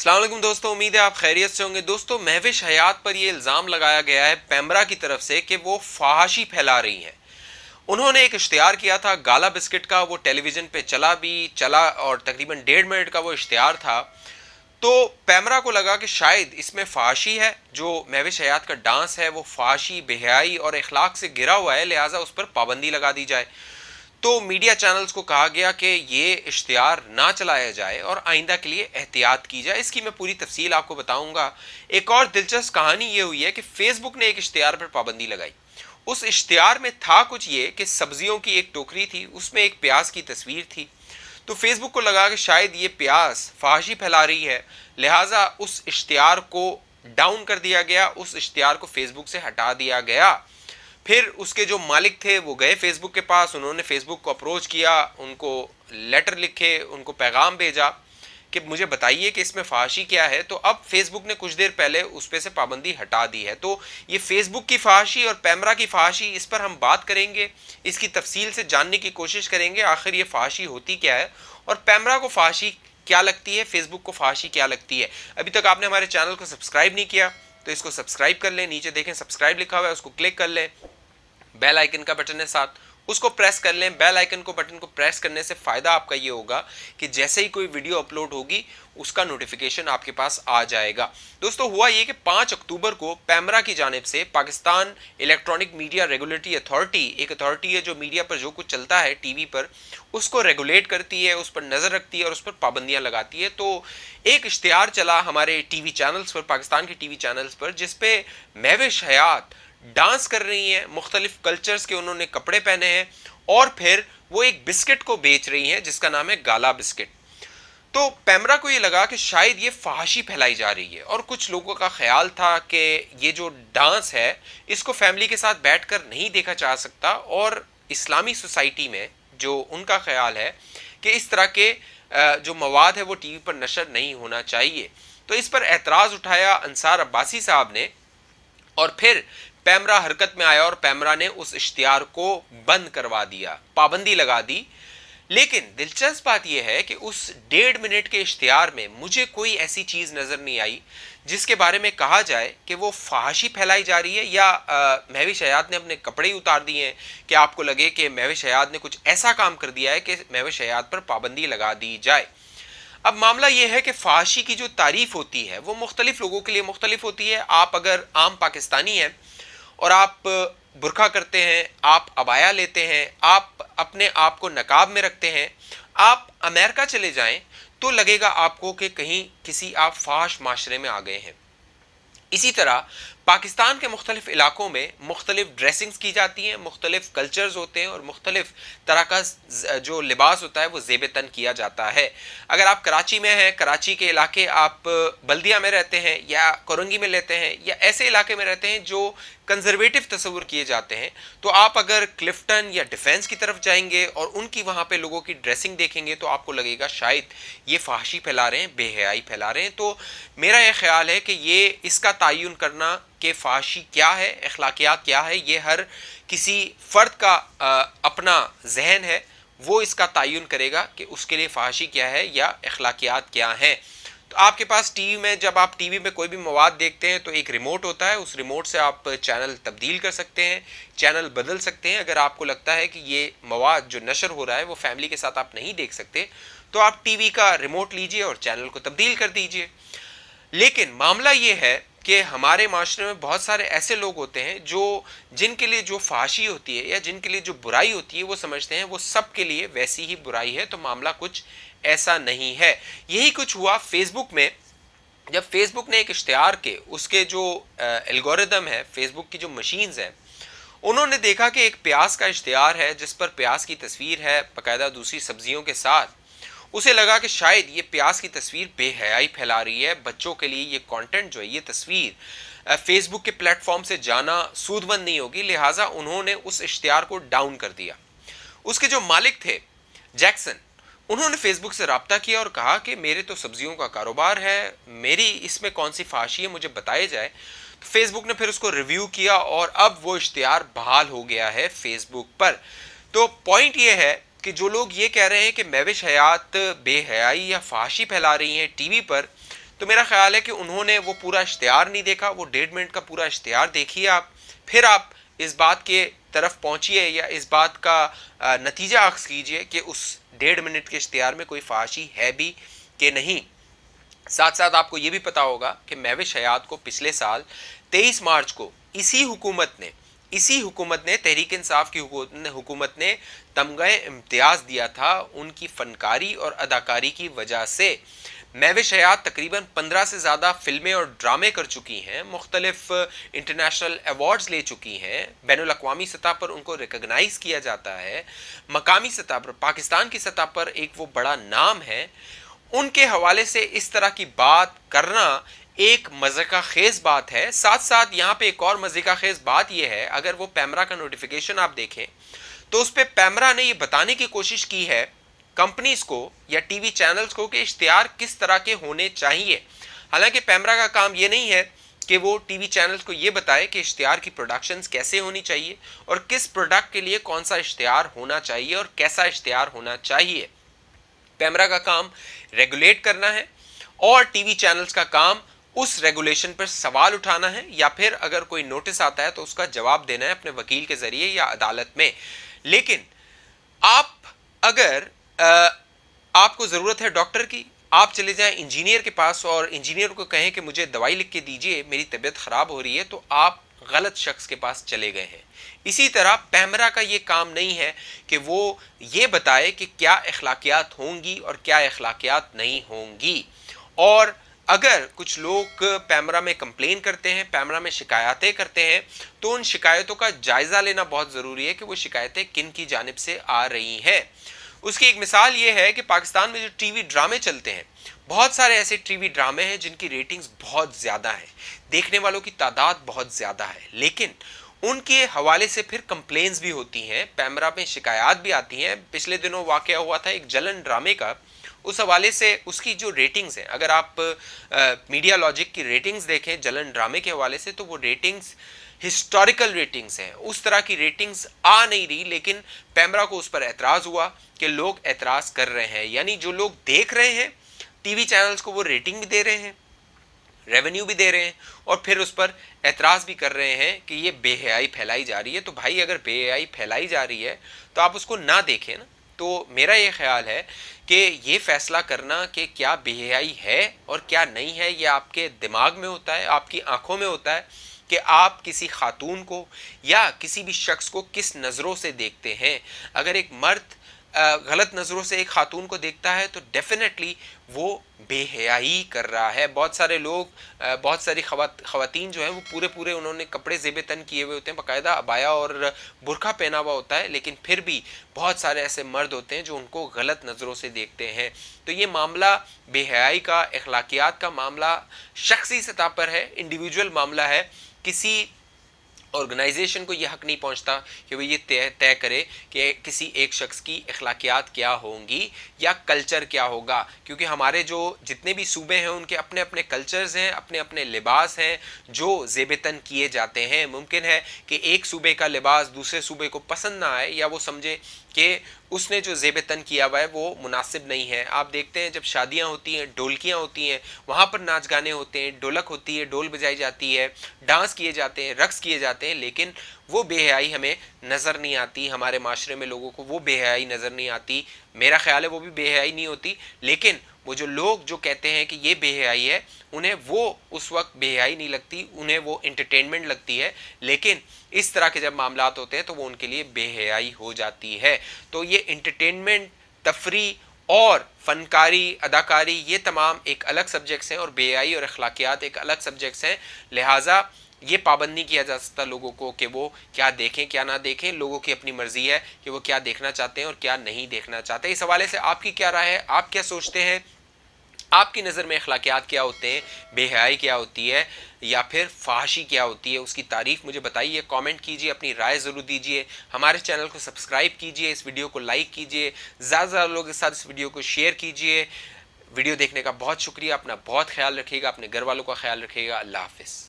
अस्सलाम वालेकुम दोस्तों, उम्मीद है आप खैरियत से होंगे। दोस्तों, महविश हयात पर यह इल्ज़ाम लगाया गया है पैमरा की तरफ से कि वो फहाशी फैला रही हैं। उन्होंने एक इश्तिहार किया था गाला बिस्किट का, वो टेलीविज़न पे चला और तकरीबन 1.5 मिनट का वो इश्तिहार था। तो पैमरा को लगा कि शायद इसमें फहाशी है, जो महविश हयात का डांस है वो फहाशी, बेहयाई और अखलाक से गिरा हुआ है, लिहाजा उस पर पाबंदी लगा दी जाए। तो मीडिया चैनल्स को कहा गया कि ये इश्तिहार ना चलाया जाए और आइंदा के लिए एहतियात की जाए। इसकी मैं पूरी तफसील आपको बताऊंगा। एक और दिलचस्प कहानी ये हुई है कि फेसबुक ने एक इश्तिहार पर पाबंदी लगाई। उस इश्तिहार में था कुछ ये कि सब्जियों की एक टोकरी थी, उसमें एक प्याज की तस्वीर थी। तो फेसबुक को लगा कि शायद ये प्याज फहाशी फैला रही है, लिहाजा उस इश्तिहार को डाउन कर दिया गया, उस इश्तिहार को फेसबुक से हटा दिया गया। फिर उसके जो मालिक थे वो गए फेसबुक के पास, उन्होंने फेसबुक को अप्रोच किया, उनको लेटर लिखे, उनको पैगाम भेजा कि मुझे बताइए कि इसमें फहाशी क्या है। तो अब फेसबुक ने कुछ देर पहले उस पर से पाबंदी हटा दी है। तो ये फेसबुक की फहाशी और पैमरा की फहाशी, इस पर हम बात करेंगे, इसकी तफसील से जानने की कोशिश करेंगे आखिर ये फहाशी होती क्या है और पैमरा को फहाशी क्या लगती है, फेसबुक को फहाशी क्या लगती है। अभी तक आपने हमारे चैनल को सब्सक्राइब नहीं किया तो इसको सब्सक्राइब कर लें, नीचे देखें सब्सक्राइब लिखा हुआ है, उसको क्लिक कर लें। बेल आइकन का बटन है साथ, उसको प्रेस कर लें। बेल आइकन को बटन को प्रेस करने से फ़ायदा आपका ये होगा कि जैसे ही कोई वीडियो अपलोड होगी उसका नोटिफिकेशन आपके पास आ जाएगा। दोस्तों, हुआ ये कि 5 अक्टूबर को पैमरा की जानिब से Pakistan electronic media regulatory authority, एक अथॉरिटी है जो मीडिया पर जो कुछ चलता है टीवी पर उसको रेगुलेट करती है, उस पर नज़र रखती है और उस पर पाबंदियाँ लगाती है। तो एक इश्तिहार चला हमारे टीवी चैनल्स पर, पाकिस्तान के टीवी चैनल्स पर, जिसपे महविश हयात डांस कर रही हैं, मुख्तलिफ कल्चर्स के उन्होंने कपड़े पहने हैं और फिर वो एक बिस्किट को बेच रही हैं जिसका नाम है गाला बिस्किट। तो पैमरा को ये लगा कि शायद ये फहाशी फैलाई जा रही है और कुछ लोगों का ख्याल था कि ये जो डांस है इसको फैमिली के साथ बैठकर नहीं देखा जा सकता और इस्लामी सोसाइटी में जो उनका ख्याल है कि इस तरह के जो मवाद है वो टीवी पर नशर नहीं होना चाहिए। तो इस पर एतराज़ उठाया अंसार अब्बासी साहब ने और फिर पैमरा हरकत में आया और पैमरा ने उस इश्तिहार को बंद करवा दिया, पाबंदी लगा दी। लेकिन दिलचस्प बात यह है कि उस 1.5 मिनट के इश्तिहार में मुझे कोई ऐसी चीज़ नज़र नहीं आई जिसके बारे में कहा जाए कि वो फहाशी फैलाई जा रही है या महविश हयात ने अपने कपड़े ही उतार दिए हैं, कि आपको लगे कि महविश हयात ने कुछ ऐसा काम कर दिया है कि महविश हयात पर पाबंदी लगा दी जाए। अब मामला यह है कि फहाशी की जो तारीफ होती है वो मुख्तलिफ लोगों के लिए मुख्तलिफ होती है। आप अगर आम पाकिस्तानी हैं और आप बुरखा करते हैं, आप अबाया लेते हैं, आप अपने आप को नकाब में रखते हैं, आप अमेरिका चले जाएं तो लगेगा आपको कि कहीं किसी आप फाश माशरे में आ गए हैं। इसी तरह पाकिस्तान के मुख्तलिफ इलाकों में मुख्तलिफ ड्रेसिंग्स की जाती हैं, मुख्तलिफ कल्चर्स होते हैं और मुख्तलिफ तरह का जो लिबास होता है वो ज़ेब तन किया जाता है। अगर आप कराची में हैं, कराची के इलाके आप बल्दिया में रहते हैं या कोरंगी में लेते हैं या ऐसे इलाके में रहते हैं जो कंजर्वेटिव तस्वुर किए जाते हैं, तो आप अगर क्लिफ्टन या डिफेंस की तरफ जाएंगे और उनकी वहाँ पे लोगों की ड्रेसिंग देखेंगे तो आपको लगेगा शायद ये फहाशी फैला रहे हैं, बेहयाई फैला रहे हैं। तो मेरा ये ख्याल है कि ये इसका तयन करना कि फहाशी क्या है, अखलाकियात क्या है, ये हर किसी फ़र्द का अपना जहन है, वो इसका तयन करेगा कि उसके लिए फहाशी क्या है या अखलाकियात क्या हैं। तो आपके पास टीवी में, जब आप टीवी में कोई भी मवाद देखते हैं तो एक रिमोट होता है, उस रिमोट से आप चैनल तब्दील कर सकते हैं, चैनल बदल सकते हैं। अगर आपको लगता है कि ये मवाद जो नशर हो रहा है वो फैमिली के साथ आप नहीं देख सकते तो आप टीवी का रिमोट लीजिए और चैनल को तब्दील कर दीजिए। लेकिन मामला ये है कि हमारे माशरे में बहुत सारे ऐसे लोग होते हैं जो जिनके लिए जो फहाशी होती है या जिनके लिए जो बुराई होती है वो समझते हैं वो सब के लिए वैसी ही बुराई है। तो मामला कुछ ऐसा नहीं है। यही कुछ हुआ फेसबुक में, जब फेसबुक ने एक इश्तिहार के उसके जो एल्गोरिदम है, फेसबुक की जो मशीन्स हैं, उन्होंने देखा कि एक प्याज का इश्तिहार है जिस पर प्याज की तस्वीर है बाकायदा दूसरी सब्जियों के साथ। उसे लगा कि शायद ये प्याज की तस्वीर बेहयाई फैला रही है, बच्चों के लिए ये कंटेंट जो है, ये तस्वीर फेसबुक के प्लेटफॉर्म से जाना सूदमंद नहीं होगी, लिहाजा उन्होंने उस इश्तिहार को डाउन कर दिया। उसके जो मालिक थे जैक्सन, उन्होंने फेसबुक से रब्ता किया और कहा कि मेरे तो सब्जियों का कारोबार है, मेरी इसमें कौन सी फहाशी है मुझे बताया जाए। तो फेसबुक ने फिर उसको रिव्यू किया और अब वो इश्तिहार बहाल हो गया है फेसबुक पर। तो पॉइंट ये है कि जो लोग ये कह रहे हैं कि महविश हयात बेहयाई या फहाशी फैला रही हैं टीवी पर, تو میرا خیال ہے کہ انہوں نے وہ پورا اشتہار نہیں دیکھا. وہ 1.5 منٹ کا پورا اشتہار دیکھیے آپ, پھر آپ اس بات کے طرف پہنچیے یا اس بات کا نتیجہ اخذ کیجئے کہ اس 1.5 منٹ کے اشتہار میں کوئی فحاشی ہے بھی کہ نہیں. ساتھ ساتھ آپ کو یہ بھی پتا ہوگا کہ مہوش حیات کو پچھلے سال 23 مارچ کو اسی حکومت نے تحریک انصاف کی حکومت نے تمغہ امتیاز دیا تھا ان کی فنکاری اور اداکاری کی وجہ سے. مہوش حیات تقریباً 15 سے زیادہ فلمیں اور ڈرامے کر چکی ہیں, مختلف انٹرنیشنل ایوارڈز لے چکی ہیں, بین الاقوامی سطح پر ان کو ریکگنائز کیا جاتا ہے, مقامی سطح پر پاکستان کی سطح پر ایک وہ بڑا نام ہے. ان کے حوالے سے اس طرح کی بات کرنا ایک مزے کا خیز بات ہے. ساتھ ساتھ یہاں پہ ایک اور مزے کا خیز بات یہ ہے, اگر وہ پیمرا کا نوٹیفیکیشن آپ دیکھیں تو اس پہ پیمرا نے یہ بتانے کی کوشش کی ہے کمپنیز کو یا ٹی وی چینلز کو کہ اشتہار کس طرح کے ہونے چاہیے. حالانکہ پیمرا کا کام یہ نہیں ہے کہ وہ ٹی وی چینلز کو یہ بتائے کہ اشتہار کی پروڈکشنز کیسے ہونی چاہیے اور کس پروڈکٹ کے لیے کون سا اشتہار ہونا چاہیے اور کیسا اشتہار ہونا چاہیے. پیمرا کا کام ریگولیٹ کرنا ہے اور ٹی وی چینلز کا کام اس ریگولیشن پر سوال اٹھانا ہے, یا پھر اگر کوئی نوٹس آتا ہے تو اس کا جواب دینا ہے اپنے وکیل کے ذریعے یا عدالت میں. لیکن اگر آپ کو ضرورت ہے ڈاکٹر کی, آپ چلے جائیں انجینئر کے پاس اور انجینئر کو کہیں کہ مجھے دوائی لکھ کے دیجئے, میری طبیعت خراب ہو رہی ہے, تو آپ غلط شخص کے پاس چلے گئے ہیں. اسی طرح پیمرا کا یہ کام نہیں ہے کہ وہ یہ بتائے کہ کیا اخلاقیات ہوں گی اور کیا اخلاقیات نہیں ہوں گی. اور اگر کچھ لوگ پیمرا میں کمپلین کرتے ہیں, پیمرا میں شکایتیں کرتے ہیں, تو ان شکایتوں کا جائزہ لینا بہت ضروری ہے کہ وہ شکایتیں کن کی جانب سے آ رہی ہیں. اس کی ایک مثال یہ ہے کہ پاکستان میں جو ٹی وی ڈرامے چلتے ہیں, بہت سارے ایسے ٹی وی ڈرامے ہیں جن کی ریٹنگز بہت زیادہ ہیں, دیکھنے والوں کی تعداد بہت زیادہ ہے, لیکن ان کے حوالے سے پھر کمپلینز بھی ہوتی ہیں, پیمرا میں شکایات بھی آتی ہیں. پچھلے دنوں واقعہ ہوا تھا ایک جلن ڈرامے کا, اس حوالے سے اس کی جو ریٹنگز ہیں, اگر آپ میڈیا لاجک کی ریٹنگز دیکھیں جلن ڈرامے کے حوالے سے, تو وہ ریٹنگز ہسٹوریکل ریٹنگز ہیں, اس طرح کی ریٹنگز آ نہیں رہی. لیکن پیمرا کو اس پر اعتراض ہوا کہ لوگ اعتراض کر رہے ہیں, یعنی جو لوگ دیکھ رہے ہیں ٹی وی چینلز کو وہ ریٹنگ بھی دے رہے ہیں, ریونیو بھی دے رہے ہیں, اور پھر اس پر اعتراض بھی کر رہے ہیں کہ یہ بے حیائی پھیلائی جا رہی ہے. تو بھائی اگر بے حیائی پھیلائی جا رہی ہے تو آپ اس کو نہ دیکھیں نا. تو میرا یہ خیال ہے کہ یہ فیصلہ کرنا کہ کیا بے حیائی ہے اور کیا نہیں ہے, یہ آپ کے دماغ میں ہوتا ہے, آپ کی آنکھوں میں ہوتا ہے کہ آپ کسی خاتون کو یا کسی بھی شخص کو کس نظروں سے دیکھتے ہیں. اگر ایک مرد غلط نظروں سے ایک خاتون کو دیکھتا ہے تو ڈیفینیٹلی وہ بے حیائی کر رہا ہے. بہت سارے لوگ, بہت ساری خواتین جو ہیں وہ پورے انہوں نے کپڑے زیب تن کیے ہوئے ہوتے ہیں, باقاعدہ عبایا اور برقع پہنا ہوا ہوتا ہے, لیکن پھر بھی بہت سارے ایسے مرد ہوتے ہیں جو ان کو غلط نظروں سے دیکھتے ہیں. تو یہ معاملہ بے حیائی کا, اخلاقیات کا معاملہ شخصی سطح پر ہے, انڈیویجول معاملہ ہے. کسی آرگنائزیشن کو یہ حق نہیں پہنچتا کہ وہ یہ طے کرے کہ کسی ایک شخص کی اخلاقیات کیا ہوں گی یا کلچر کیا ہوگا, کیونکہ ہمارے جو جتنے بھی صوبے ہیں ان کے اپنے اپنے کلچرز ہیں, اپنے اپنے لباس ہیں جو زیب تن کیے جاتے ہیں. ممکن ہے کہ ایک صوبے کا لباس دوسرے صوبے کو پسند نہ آئے, یا وہ سمجھے کہ اس نے جو زیب تن کیا ہوا ہے وہ مناسب نہیں ہے. آپ دیکھتے ہیں جب شادیاں ہوتی ہیں, ڈھولکیاں ہوتی ہیں, وہاں پر ناچ گانے ہوتے ہیں, ڈھولک ہوتی ہے, ڈھول بجائی جاتی ہے, ڈانس کیے جاتے ہیں, رقص کیے جاتے ہیں, لیکن وہ بے حیائی ہمیں نظر نہیں آتی. ہمارے معاشرے میں لوگوں کو وہ بے حیائی نظر نہیں آتی. میرا خیال ہے وہ بھی بے حیائی نہیں ہوتی, لیکن وہ جو لوگ جو کہتے ہیں کہ یہ بے حیائی ہے, انہیں وہ اس وقت بے حیائی نہیں لگتی, انہیں وہ انٹرٹینمنٹ لگتی ہے. لیکن اس طرح کے جب معاملات ہوتے ہیں تو وہ ان کے لیے بے حیائی ہو جاتی ہے. تو یہ انٹرٹینمنٹ, تفریح اور فنکاری, اداکاری, یہ تمام ایک الگ سبجیکٹس ہیں, اور بے حیائی اور اخلاقیات ایک الگ سبجیکٹس ہیں. لہٰذا یہ پابند نہیں کیا جا سکتا لوگوں کو کہ وہ کیا دیکھیں کیا نہ دیکھیں. لوگوں کی اپنی مرضی ہے کہ وہ کیا دیکھنا چاہتے ہیں اور کیا نہیں دیکھنا چاہتے. اس حوالے سے آپ کی کیا رائے ہے, آپ کیا سوچتے ہیں, آپ کی نظر میں اخلاقیات کیا ہوتے ہیں, بے حیائی کیا ہوتی ہے, یا پھر فحاشی کیا ہوتی ہے, اس کی تعریف مجھے بتائیے, کامنٹ کیجئے, اپنی رائے ضرور دیجئے. ہمارے چینل کو سبسکرائب کیجئے, اس ویڈیو کو لائک کیجئے, زیادہ سے زیادہ لوگوں کے ساتھ اس ویڈیو کو شیئر کیجئے. ویڈیو دیکھنے کا بہت شکریہ, اپنا بہت خیال رکھیے گا, اپنے گھر والوں کا خیال رکھیے گا. اللہ حافظ.